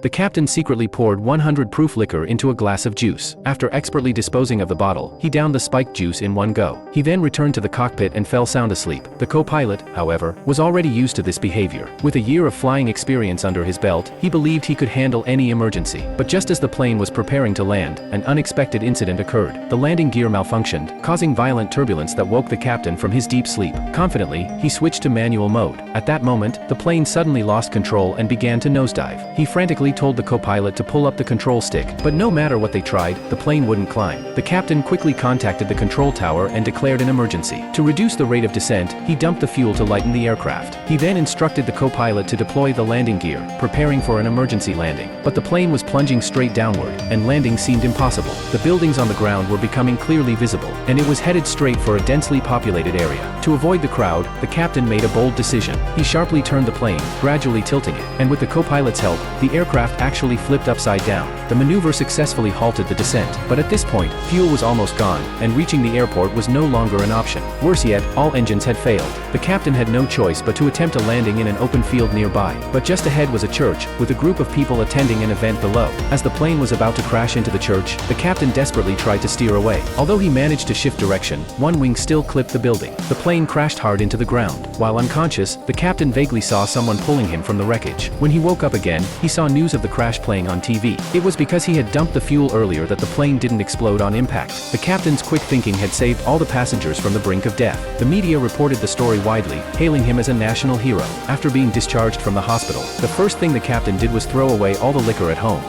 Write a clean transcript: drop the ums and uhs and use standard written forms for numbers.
The captain secretly poured 100 proof liquor into a glass of juice. After expertly disposing of the bottle, he downed the spiked juice in one go. He then returned to the cockpit and fell sound asleep. The co-pilot, however, was already used to this behavior. With a year of flying experience under his belt, he believed he could handle any emergency. But just as the plane was preparing to land, an unexpected incident occurred. The landing gear malfunctioned, causing violent turbulence that woke the captain from his deep sleep. Confidently, he switched to manual mode. At that moment, the plane suddenly lost control and began to nosedive. He frantically told the co-pilot to pull up the control stick, but no matter what they tried, the plane wouldn't climb. The captain quickly contacted the control tower and declared an emergency. To reduce the rate of descent, he dumped the fuel to lighten the aircraft. He then instructed the co-pilot to deploy the landing gear, preparing for an emergency landing. But the plane was plunging straight downward, and landing seemed impossible. The buildings on the ground were becoming clearly visible, and it was headed straight for a densely populated area. To avoid the crowd, the captain made a bold decision. He sharply turned the plane, gradually tilting it, and with the co-pilot's help, the aircraft actually flipped upside down. The maneuver successfully halted the descent, but at this point, fuel was almost gone, and reaching the airport was no longer an option. Worse yet, all engines had failed. The captain had no choice but to attempt a landing in an open field nearby. But just ahead was a church, with a group of people attending an event below. As the plane was about to crash into the church, the captain desperately tried to steer away. Although he managed to shift direction, one wing still clipped the building. The plane crashed hard into the ground. While unconscious, the captain vaguely saw someone pulling him from the wreckage. When he woke up again, he saw news of the crash playing on TV. It was because he had dumped the fuel earlier that the plane didn't explode on impact. The captain's quick thinking had saved all the passengers from the brink of death. The media reported the story widely, hailing him as a national hero. After being discharged from the hospital, the first thing the captain did was throw away all the liquor at home.